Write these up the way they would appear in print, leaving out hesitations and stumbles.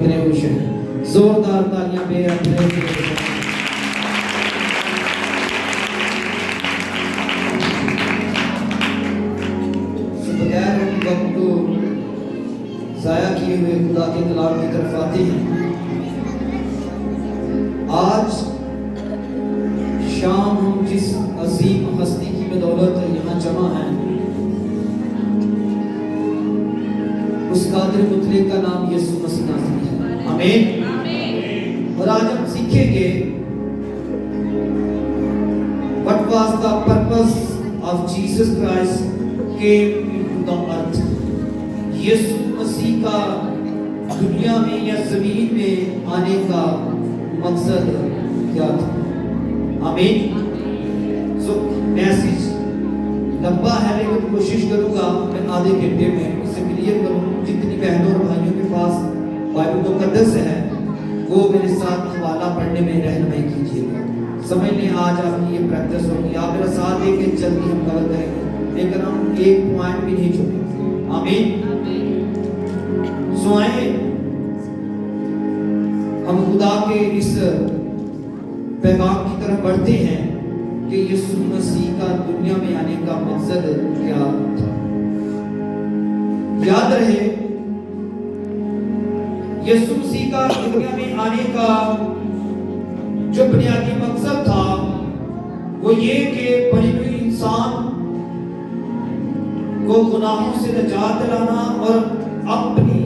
زوردار تالیاں بے اپنے بغیر وقت کو ضائع کیے ہوئے خدا کے کلام کی طرف آتے ہیں۔ آج شام ہم جس عظیم ہستی کی بدولت یہاں جمع ہیں، اس قادر مطلق کا نام یسوع مسیح ناصری ہے۔ آمین۔ اور آج ہم سیکھیں گے what was the purpose of Jesus Christ came into the earth۔ یسوع مسیح کا دنیا میں یا زمین میں آنے کا مقصد کیا تھا؟ آمین۔ میسج لمبا ہے لیکن کوشش کروں گا میں آدھے گھنٹے میں اسے کلیئر کروں۔ جتنی بہنوں اور بھائیوں کے پاس بائبل مقدس ہے وہ میرے ساتھ حوالہ پڑھنے میں رہنمائی کیجیے گا۔ سمجھ لیں آج آپ کی یہ پریکٹس ہوگی، آپ میرا ساتھ دے کے جلدی ہم کور کریں گے لیکن ہم ایک پوائنٹ بھی نہیں چھوڑیں۔ آمین۔ سو آئیں ہم خدا کے اس پیغام کی طرف بڑھتے ہیں کہ یسوع مسیح کا دنیا میں آنے کا مقصد کیا تھا۔ یاد رہے یسوع مسیح کا دنیا میں آنے کا جو بنیادی مقصد تھا وہ یہ کہ بنی ہوئی انسان کو گناہوں سے نجات دلانا اور اپنی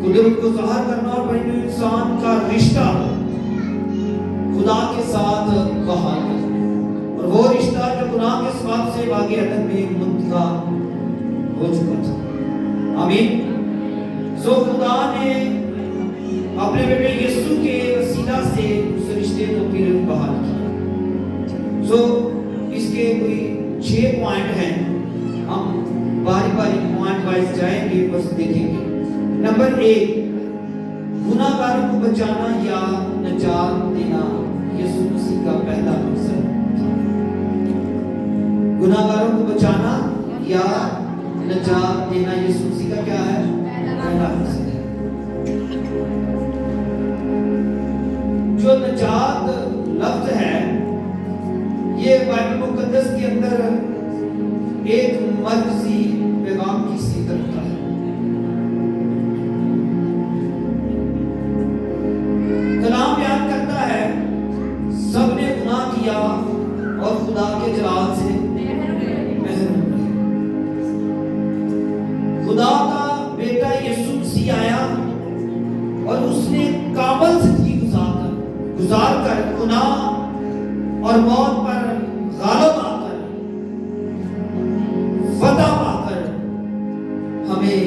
قدرت کو ظاہر کرنا اور بنی ہوئی انسان کا رشتہ خدا کے ساتھ بحال کرنا، اور وہ رشتہ جو گناہ کے سبب سے باغ عدن میں منتقل ہو چکا تھا۔ آمین۔ سو خدا نے اپنے بیٹے یسوع کے وسیلہ سے اس رشتے کو پھر بحال کیا۔ سو اس کے کوئی 6 پوائنٹ ہیں، ہم باری باری پوائنٹ وائز جائیں گے، بس دیکھیں گے۔ نمبر 1، گناہ گاروں کو بچانا یا نجات دینا یسوع مسیح کا پہلا مقصد تھا۔ گناہ گاروں کو بچانا یا نجات دینا یسوع مسیح کا کیا ہے؟ پہلا مقصد ہے۔ جو نجات لفظ ہے یہ بائبل مقدس کے اندر ایک مرکزی پیغام کی حیثیت رکھتا ہے۔ کلام بیان کرتا ہے سب نے گناہ کیا اور خدا کے جلال سے محروم رہے۔ خدا کا بیٹا یسوع مسیح آیا اور اس نے کامل زندگی گزار کر گناہ اور موت پر غالب آ کر فتح پا کر ہمیں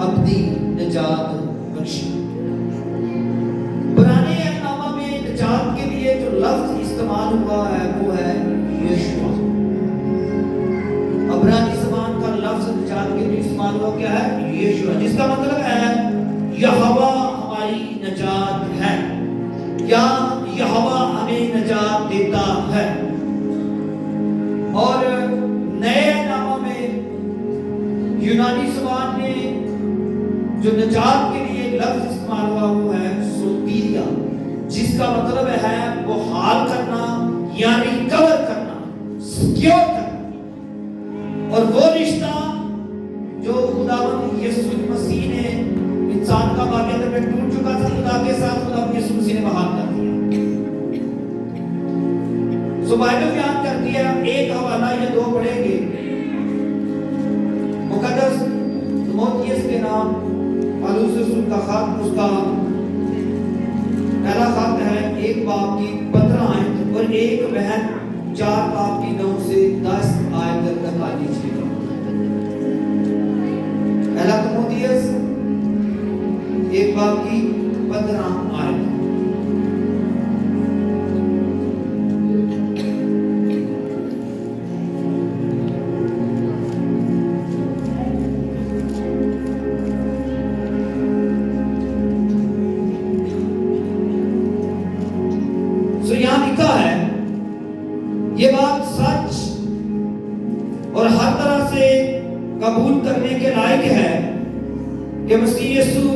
اپنی نجات بخشی۔ پرانے احکامہ میں نجات کے لیے جو لفظ استعمال ہوا ہے وہ ہے یشوع۔ عبرانی زبان کا لفظ نجات کے لیے استعمال ہوا کیا ہے؟ یشوع، جس کا مطلب ہے یہوہ ہماری نجات ہے یا یہوہ ہمیں نجات دیتا ہے۔ اور نئے نامہ میں یونانی زبان میں جو نجات کے لیے لفظ استعمال ہوا وہ ہے سوتیریا، جس کا مطلب ہے بحال کرنا یا ریکور کرنا، سکیور کرنا۔ اور وہ رشتہ جو خداوند یسوع مسیح نے انسان کا باغ عدن میں ٹوٹ چکا تھا خدا کے ساتھ، خداوند یسوع مسیح نے بحال کر دیا۔ سو بائبل بیان کرتی ہے، ایک حوالہ یا 2 پڑھیں گے۔ مقدس تیموتھیوس کے نام پالوس رسول کا خط، اس کا پہلا خط ہے 1 باب کی 15 آیت اور 1 بہن 4 باب کی 9 سے 10 آیت تک آ لیجیے گا۔ پہلا تیموتھیوس 1 باب کی 15 آیت۔ سو یہاں لکھا ہے یہ بات سچ اور ہر طرح سے قبول کرنے کے لائق ہے کہ مسیح یسوع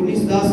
19:10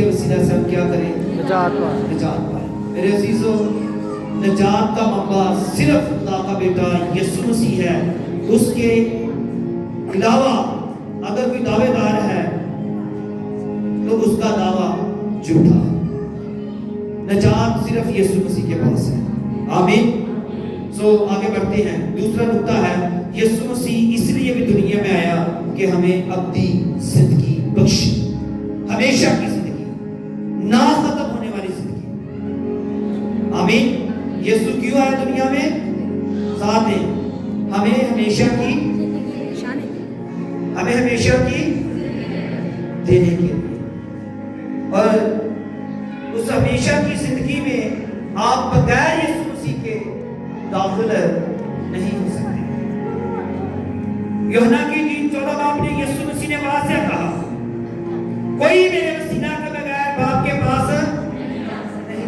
کے وسیلہ سے ہم کیا کریں؟ نجات پائیں۔ میرے عزیزوں، نجات کا منبع صرف خدا کا بیٹا یسوع مسیح ہے۔ اس کے علاوہ اگر کوئی دعوے دار ہے تو اس کا دعویٰ جھوٹا ہے۔ نجات صرف یسوع مسیح کے پاس ہے۔ آمین۔ آگے بڑھتے ہیں۔ دوسرا نقطہ ہے یسوع مسیح اس لیے بھی دنیا میں آیا کہ ہمیں ابدی زندگی بخش، ہمیشہ کی زندگی، نہ ختم ہونے والی زندگی۔ آمین۔ یسوع کیوں آیا دنیا میں؟ ساتھ ہیں ہمیں ہمیشہ کی دینے کے لیے، اور اس ہمیشہ کی زندگی میں آپ بغیر یسوع مسیح کے داخل نہیں ہو سکتے۔ یوحنا کی 14 باب میں یسوع مسیح نے واضح کہا، کوئی میرے وسیلہ کے بغیر باپ کے پاس نہیں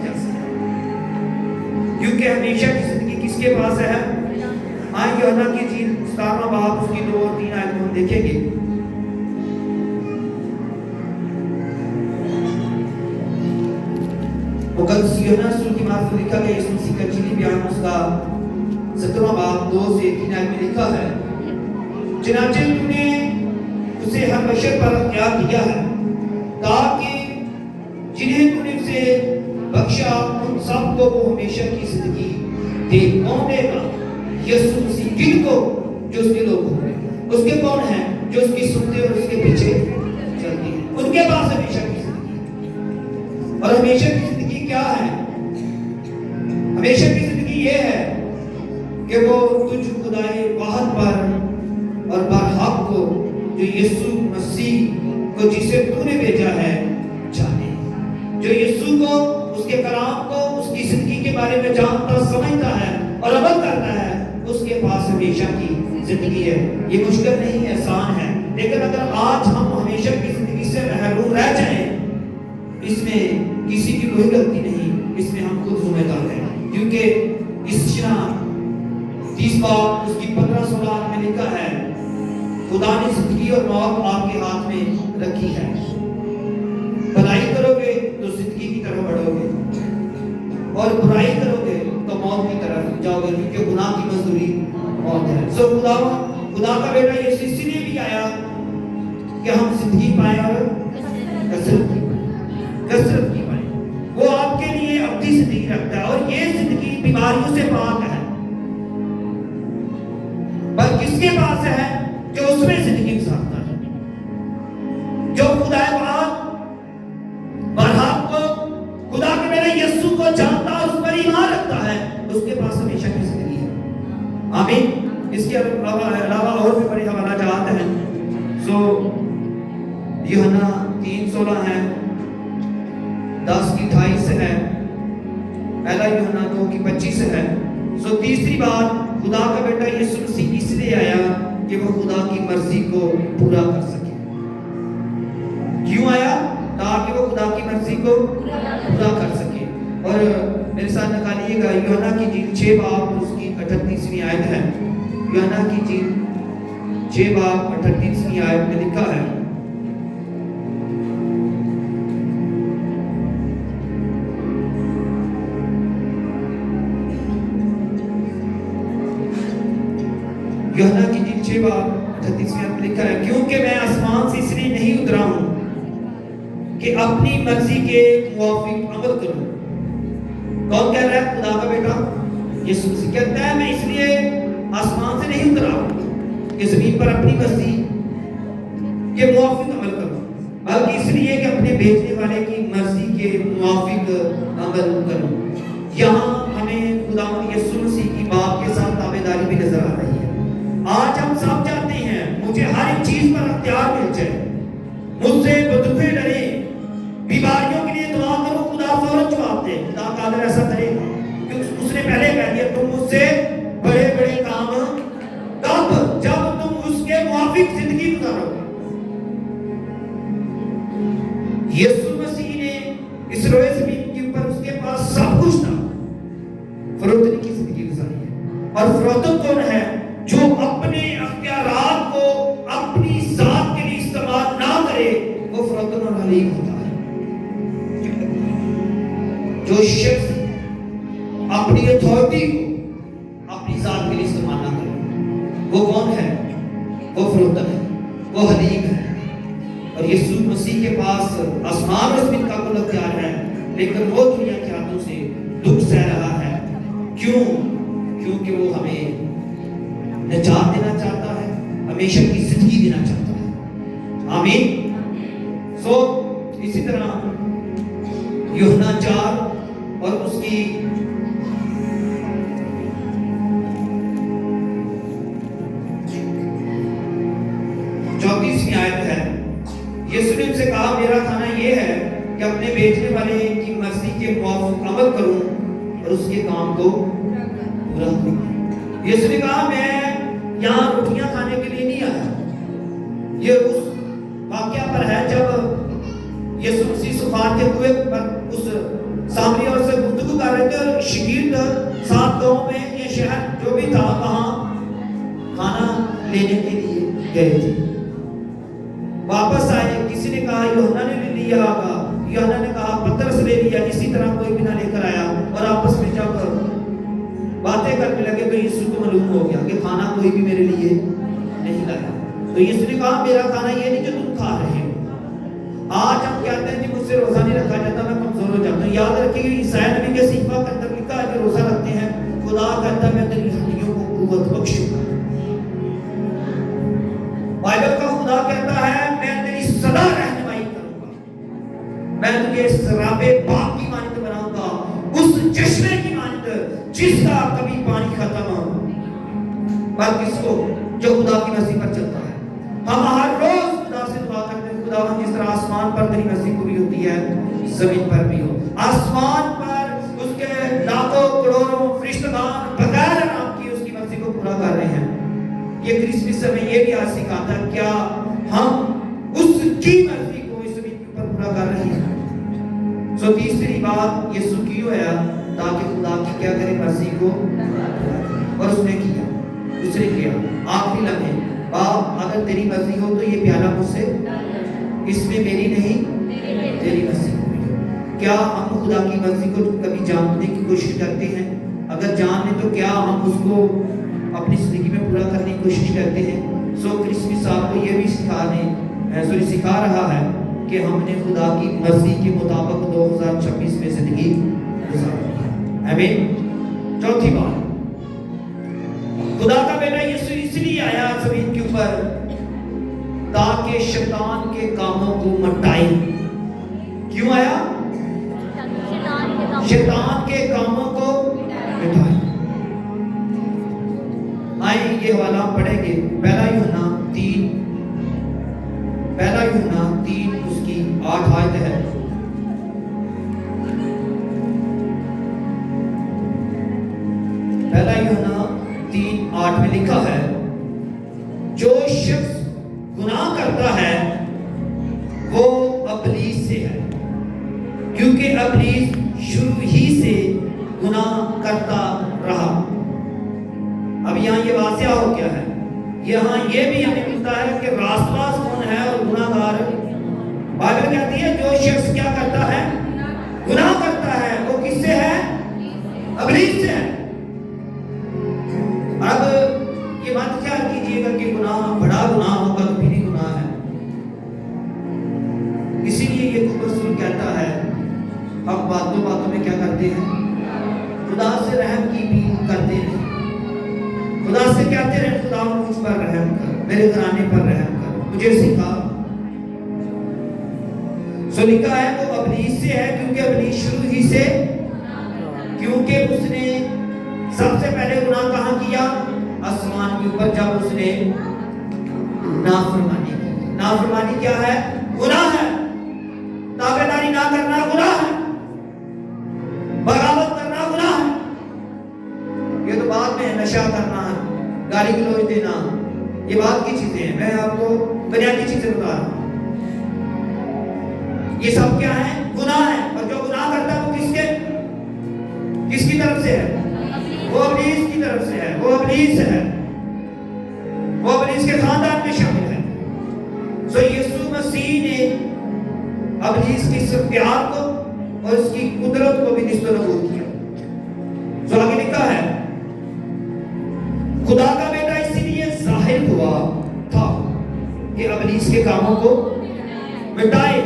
جا سکتا، کیونکہ ہمیشہ کی زندگی کس کے پاس ہے؟ یوحنا کی 17 باب اس کی 2 اور 3 آیت ہم دیکھیں گے۔ مقدس یوحنا رسول کی معرفت لکھا گیا یسوع مسیح کا انجیلی بیان اس کا 17 باب 2 سے 3 آیت میں لکھا ہے، چنانچہ تو نے اسے ہر بشر پر اختیار دیا ہے تاکہ جنہیں تو نے اسے بخشا ان سب کو وہ ہمیشہ کی زندگی دے۔ کون دے گا؟ یسوع مسیح۔ کن کو؟ جو اس کے لوگ ہوں۔ اس کے کون ہیں؟ جو اس کی سنتے اور اس کے پیچھے چلتے ہیں، ان کے پاس ہمیشہ کی زندگی۔ اور ہمیشہ کی زندگی کیا ہے؟ ہمیشہ کی زندگی یہ ہے کہ وہ تجھ خدائے واحد پر اور برحق کو، جو یسوع مسیح کو جسے تو نے بھیجا ہے، جانے، جو یسوع کو، اس کے کلام کو، اس کی زندگی کے بارے میں جانتا، سمجھتا ہے اور عمل کرتا ہے، اس کے پاس ہمیشہ کی زندگی ہے۔ یہ مشکل نہیں ہے، آسان ہے، لیکن اگر آج ہم ہمیشہ کی زندگی سے محروم رہ جائیں، اس میں کسی کی کوئی غلطی نہیں، اس میں ہم خود ذمہ دار ہیں، کیونکہ اشعیا 30 باب اس کی 15-16 میں لکھا ہے، خدا نے زندگی اور موت آپ کے ہاتھ میں رکھی ہے، بھلائی کرو گے تو زندگی کی طرف بڑھو گے، اور برائی کرو گے تو موت کی طرف جاؤ گے، کیونکہ گناہ کی مزدوری موت ہے۔ خدا کا بیٹا یسوع اس لیے بھی آیا کہ ہم زندگی پائیں اور کثرت کی پائیں۔ وہ آپ کے لیے ابدی زندگی رکھتا ہے، اور یہ زندگی بیماریوں سے پاک ہے، پر کس کے پاس ہے؟ جو اس میں زندگی گزارتا ہے، جو خدا برحق کو، خدا کے میرے یسوع کو جانتا اور اس پر ایمان رکھتا ہے، اس کے پاس ہمیشہ کی زندگی ہے۔ آمین۔ اس کے علاوہ اور بھی بڑے حوالہ جات ہیں، یوحنا 3:16 ہے، 10:28 ہے، پہلا یوحنا 2:25 ہے۔ تیسری بات، خدا کا بیٹا یسوع مسیح اس لیے آیا کہ وہ خدا کی مرضی کو پورا کر سکے۔ کیوں آیا؟ تاکہ وہ خدا کی مرضی کو پورا کر سکے۔ اور میرے ساتھ نکالیے گا یوحنا کی انجیل 6 باب اس کی 38ویں آیت ہے۔ یوحنا کی انجیل 6 باب 38ویں آیت میں لکھا ہے، یوحنا کی انجیل 6 باب 38ویں آیت میں لکھا ہے، کیونکہ میں آسمان سے اس لیے نہیں اترا ہوں کہ اپنی مرضی کے موافق عمل کروں۔ کون کہہ رہا ہے؟ خدا کا بیٹا یسوع مسیح کہتا ہے، میں اس لیے آسمان سے نہیں اترا کہ زمین پر اپنی مرضی کے موافق عمل کروں، بلکہ اس لیے کہ اپنے بھیجنے والے کی مرضی کے موافق عمل کروں۔ یہاں ہمیں خداوند یسوع مسیح کی بات کے ساتھ تابعداری بھی نظر آ رہی ہے۔ آج ہم سب چاہتے ہیں مجھے ہر ایک چیز پر اختیار مل جائے، مجھ سے بدوے ڈرے، بیماریوں کے لیے دعا کرو، خدا فوراً جواب دے۔ خدا قادر ایسا کرے گا، کیونکہ اس نے پہلے کہہ دیا تم مجھ سے بڑے بڑے کام تب جب تم اس کے موافق زندگی گزارو گے۔ یسوع مسیح نے اس روئے زمین کے اوپر اس کے پاس سب کچھ تھا، فروتنی کی زندگی گزاری ہے۔ اور فروتن کون ہے؟ جو اپنے اختیارات کو اپنی ذات کے لیے استعمال نہ کرے، وہ فروتن اور حلیق ہوتا ہے۔ جو شخص اپنی اتھارٹی کو اپنی ذات کے لیے استعمال نہ کرے، وہ کون ہے؟ وہ فروتن ہے، وہ حلیم ہے۔ اور یسوع مسیح کے پاس آسمان اور زمین کا کل اختیار ہے، لیکن وہ دنیا کے ہاتھوں سے دکھ سہ رہا ہے۔ کیوں؟ کیونکہ وہ ہمیں نجات دینا چاہتا ہے، ہمیشہ کی زندگی دینا چاہتا ہے۔ آمین۔ اسی طرح یوحنا 4 اور اس کی 34ویں آیت ہے، یسوع نے ان سے کہا میرا کھانا یہ ہے کہ اپنے بھیجنے والے کی مرضی کے موافق عمل کروں اور اس کے کام کو پورا کروں۔ یسوع نے کہا میں یہاں روٹیاں کھانے کے لیے نہیں آیا۔ یہ اس واقعہ پر ہے جب یسوع مسیح صفات کے کنویں پر اس سامری اور سے گفتگو کر رہے تھے، اور شگرد 7 گاؤں میں یہ شہر جو بھی تھا وہاں کھانا لینے کے لیے گئے تھے۔ واپس آئے، کسی نے کہا یوحنا نے لے لیا ہوگا، یوحنا نے کہا پترس لے لیا، اسی طرح کوئی بھی نہ لے کر آیا۔ اور آپس میں جب باتیں کرنے لگے تو یسوع کو معلوم ہو گیا کہ کھانا کوئی بھی میرے لیے نہیں لایا۔ تو یسوع نے کہا میرا کھانا یہ نہیں جو تم کھا رہے ہو۔ آج ہم کہتے ہیں کہ مجھ سے روزہ نہیں رکھا جاتا، میں کمزور ہو جاتا ہوں۔ یاد رکھیے عیسائی نبی کے صحیفہ کے اندر لکھا ہے کہ روزہ رکھتے ہیں، خدا کہتا ہے میں تیری ہڈیوں کو قوت بخشوں گا۔ بائبل کا خدا کہتا ہے میں تیری سدا رہنمائی کروں گا، میں تجھے سراب پاک کی مانند بناؤں گا، اس چشمے کی مانند جس کا کبھی پانی ختم ہو، پر کس کو؟ جو خدا کی مرضی پر چلتا ہے۔ ہم ہر روز خدا سے دعا کرتے ہیں خدا جس طرح آسمان پر تیری مرضی پوری ہوتی ہے زمین پر بھی ہو۔ آسمان پر اس کے لاکھوں کروڑوں فرشتگان بغیر آرام کی اس کی مرضی کو پورا کر رہے ہیں۔ یہ کرسمس ہمیں یہ بھی آج سکھاتا ہے کیا ہم اس کی مرضی کو اس زمین کے اوپر پورا کر رہے ہیں۔ تیسری بات یسوع کیوں آیا؟ تاکہ خدا کی کیا کرے مرضی کو، اور اس نے کیا، اس نے کیا۔ آخری لمحے باپ اگر تیری مرضی ہو تو یہ پیالہ مجھ سے، اس میں میری نہیں تیری مرضی ہو۔ کیا ہم خدا کی مرضی کو کبھی جاننے کی کوشش کرتے ہیں؟ اگر جان لیں تو کیا ہم اس کو اپنی زندگی میں پورا کرنے کی کوشش کرتے ہیں؟ کرسمس آپ کو یہ بھی سکھا رہا ہے کہ ہم نے خدا کی مرضی کے مطابق 2026 میں زندگی گزارنی ہے۔ آمین۔ چوتھی بات، خدا کا بیٹا یسوع اس لیے آیا زمین کے اوپر تاکہ شیطان کے کاموں کو مٹائے۔ کیوں آیا؟ شیطان کے کاموں کو مٹائے۔ آئیں یہ حوالہ پڑھیں گے، پہلا یوحنا 3 اس کی 8 آیت ہے۔ پہلا یوحنا 3:8 میں لکھا ہے جو شخص گناہ کرتا ہے وہ ابلیس سے ہے، کیونکہ ابلیس شروع ہی سے گناہ کرتا رہا۔ اب یہاں یہ واضح ہو کیا ہے؟ یہاں یہ بھی ہمیں ملتا ہے کہ راست باز کون ہے اور گناہ گار۔ بائبل کہتی ہے جو شخص کیا کرتا ہے؟ گناہ کرتا ہے، وہ کس سے ہے؟ ابلیس سے ہے۔ اب یہ مت خیال کیجئے گا کہ گناہ بڑا گناہ ہوگا تو بھی نہیں گناہ ہے۔ اسی لیے یہ رسول کہتا ہے ہم باتوں میں کیا کرتے ہیں؟ خدا سے رحم کی بھی کرتے ہیں۔ خدا سے کہتے رہے خدا مجھ پر رحم کر، میرے گھرانے پر رحم کر، مجھے سکھا۔ سو لکھا ہے وہ ابلیس سے ہے، کیونکہ ابلیس شروع ہی سے، کیونکہ اس نے سب سے پہلے گناہ کہاں کیا؟ آسمان کے اوپر، جب اس نے نافرمانی کی۔ نافرمانی کیا ہے؟ گناہ ہے۔ تابعداری نہ کرنا گناہ ہے، بغاوت کرنا گناہ ہے۔ یہ تو بعد میں نشہ کرنا، گالی گلوچ دینا، یہ بات کی چیزیں ہیں، میں آپ کو بنیادی چیزیں بتا رہا ہوں۔ یہ سب کیا ہے؟ گناہ ہے۔ اور جو گناہ کرتا ہے وہ کس کی طرف سے ہے؟ وہ ابلیس کی طرف سے ہے، وہ ابلیس ہے، وہ ابلیس کے خاندان میں شامل ہے۔ سو یسوع مسیح نے ابلیس کی اس پیار کو اور اس کی قدرت کو بھی نشت و نابود کیا. جو آگے لکھا ہے خدا کا بیٹا اسی لیے ظاہر ہوا تھا کہ ابلیس کے کاموں کو مٹائے.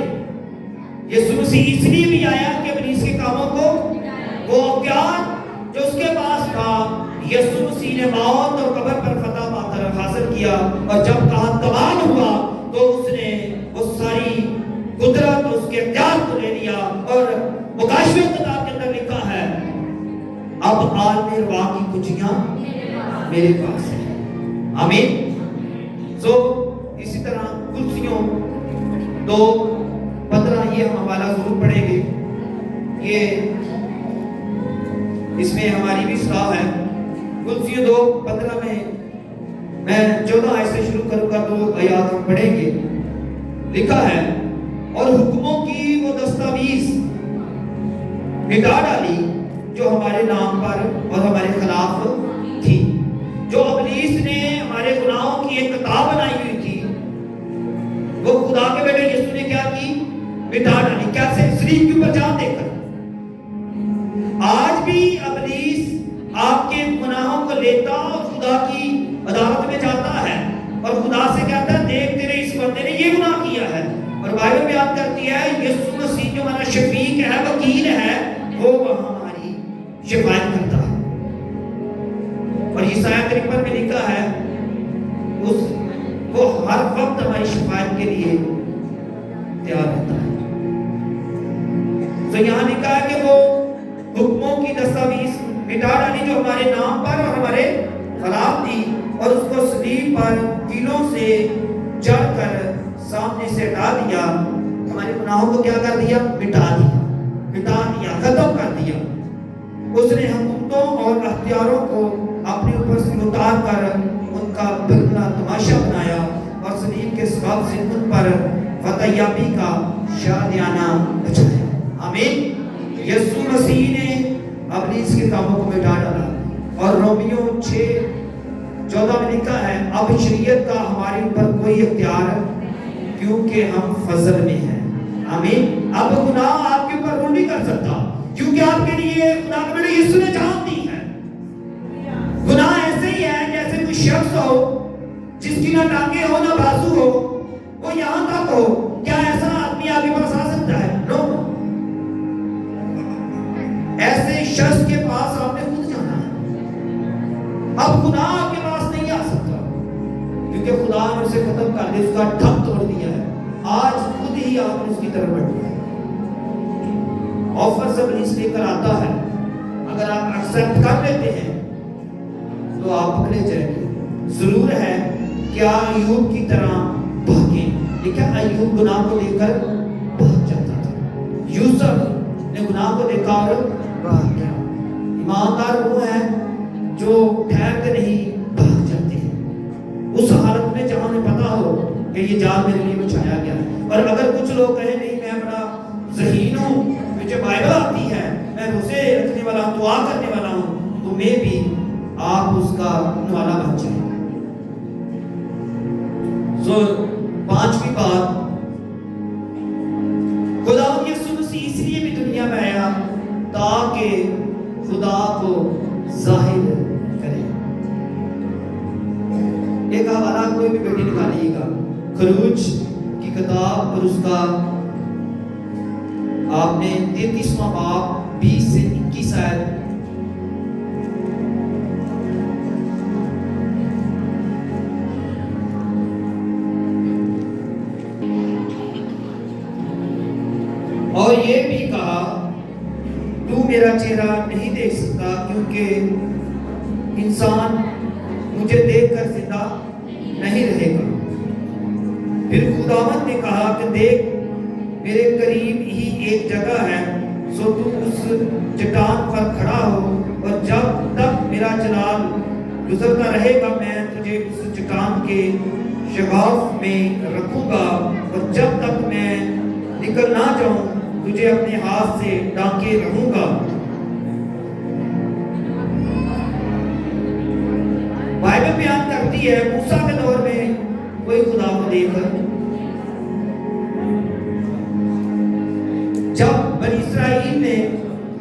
یسوع مسیح اس لیے بھی آیا کہ ابلیس کے کاموں کو وہ اختیار جو اس کے پاس تھا یسوع مسیح نے موت اور قبر پر فتح پا کر حاصل کیا. اور جب کہاں تمام ہوا تو اس نے وہ ساری قدرت اس کے اختیار کو لے لیا. اور مکاشفہ کتاب کے اندر لکھا ہے اب عالم ارواح کی کنجیاں میرے پاس ہیں. آمین. سو اسی طرح کلسیوں 2:15 یہ ہم حوالہ ضرور پڑھیں گے. یہ اس میں ہماری بھی اصلاح ہے. کلسیوں 2:15 میں 14 آیت سے شروع کروں گا. 2 آیات ہم پڑھیں گے. لکھا ہے اور حکموں کی وہ دستاویز مٹا ڈالی جو ہمارے نام پر اور ہمارے خلاف تھی. جو ابلیس نے ہمارے گناہوں کی ایک کتاب بنائی ہوئی تھی وہ خدا کے بیٹے یسوع نے کیا کی؟ مٹا ڈالی. کیسے؟ صلیب کے اوپر جان دے کر. آج بھی ابلیس آپ کے گناہوں کو لیتا اور خدا کی عدالت میں جاتا ہے اور خدا سے کہتا ہے دیکھ تیرے اس بندے نے یہ گناہ کیا ہے. اور بائبل بیان کرتی ہے یسوع مسیح جو ہمارا شفیع ہے وکیل ہے وہ وہاں ہماری شفاعت کرتا ہے. اور یسایہ 53 میں لکھا ہے وہ ہر وقت ہماری شفاعت کے لیے تیار رہتا ہے. تو یہاں لکھا ہے کہ وہ حکموں کی دستاویز مٹا ڈالی جو ہمارے نام پر اور ہمارے خلاف تھی اور اس کو صلیب پر کیلوں سے چڑھ کر سامنے سے ہٹا دیا. ہمارے گناہوں کو کیا کر دیا؟ مٹا دیا, ختم کر دیا. اس نے حکومتوں اور اختیاروں کو اپنے اوپر سے اتار کر ان کا بھرنا تماشا بنایا اور صلیب کے سبب سے ان پر فتح یابی کا شادیانہ بچایا. آمین. یسوع مسیح نے ابلیس کے کاموں کو مٹا ڈالا. اور رومیوں 6:14 میں لکھا ہے اب شریعت کا ہمارے اوپر کوئی اختیار کیونکہ ہم فضل میں ہیں. آمین. اب گناہ آپ کے اوپر رول نہیں کر سکتا کیونکہ آپ کے لیے خدا کے بیٹے یسوع نے جان دی ہے. گناہ ایسے ہی ہے جیسے کوئی شخص ہو جس کی نہ ٹانگیں ہو نہ بازو ہو, وہ یہاں تک ہو. کیا ایسا آدمی آپ کے پاس آ سکتا ہے؟ نو. ایسے شخص کے پاس آپ نے خود جانا ہے. اب گناہ آپ کے پاس نہیں آ سکتا کیونکہ خدا نے اسے ختم کر دیا, اس کا ٹھپ توڑ دیا ہے. آج خود ہی آپ نے اس کی طرف بڑھنا ہے. آفر سب اس لے کر آتا ہے, اگر آپ ایکسپٹ کر لیتے ہیں تو آپ پکڑے جائیں گے. ضرور ہے کہ آپ ایوب کی طرح بھاگیں. لیکن ایوب گناہ کو لے کر بھاگ جاتا تھا. یوسف نے گناہ کو دیکھا اور بھاگ گیا. ایماندار وہ ہیں جو ٹھہرتے نہیں بھاگ جاتے ہیں اس حالت میں جہاں انہیں پتا ہو کہ یہ جال میرے لیے بچھایا گیا. اور اگر کچھ لوگ کہیں نہیں میں بڑا ذہین ہوں, مجھے بائبل آتی ہے, میں روزے رکھنے والا ہوں, دعا کرنے والا ہوں, تو میں بھی آپ اس کا نوالا بن جائیں. سو 5ویں بات, خدا یسوع مسیح اس لیے بھی دنیا میں آیا تاکہ خدا کو ظاہر کرے. ایک حوالہ کوئی بھی بیٹی نکالیے گا, خروج کی کتاب اور اس کا آپ نے 33واں باب 20 سے 21 آیت. اور یہ بھی کہا تو میرا چہرہ نہیں دیکھ سکتا کیونکہ انسان مجھے دیکھ کر زندہ نہیں رہے گا. پھر خداوند نے کہا کہ دیکھ میرے قریب ہی ایک جگہ ہے, سو تم اس چٹان پر کھڑا ہو اور جب تک میرا جلال گزرتا رہے گا میں تجھے اس چٹان کے شگاف میں رکھوں گا اور جب تک میں نکل نہ جاؤں تجھے اپنے ہاتھ سے ڈانکے رہوں گا. بائبل بیان کرتی ہے موسیٰ کے دور میں کوئی خدا کو دیکھ جب بنی اسرائیل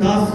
10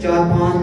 4, 5,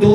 2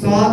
7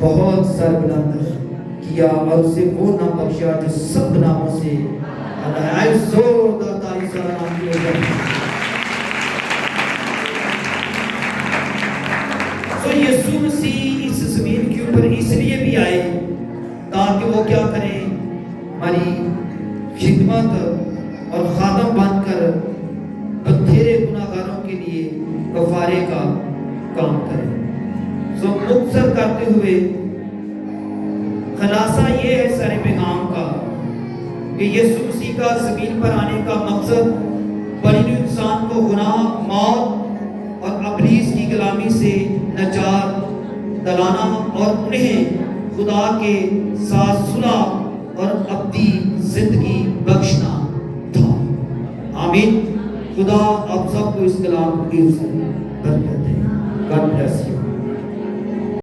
بہت سربلند کیا اور اسے وہ نام بخشا جو سب ناموں سے آئے زوردار تالی سے نام کیے جائے. تو یسوع مسیح اس زمین کے اوپر اس لیے بھی آئے تاکہ وہ کیا کریں؟ ہماری خدمت اور خادم بن کر بتھیرے گناہگاروں کے لیے کفارے کا کام کریں. سو مختصر کرتے ہوئے خلاصہ یہ ہے سارے پیغام کا کہ یسوع مسیح کا زمین پر آنے کا مقصد بنی انسان کو گناہ، موت اور ابلیس کی غلامی سے نجات دلانا اور انہیں خدا کے ساتھ صلح اور ابدی زندگی بخشنا تھا. آمین. خدا آپ سب کو اس کلام کی برکت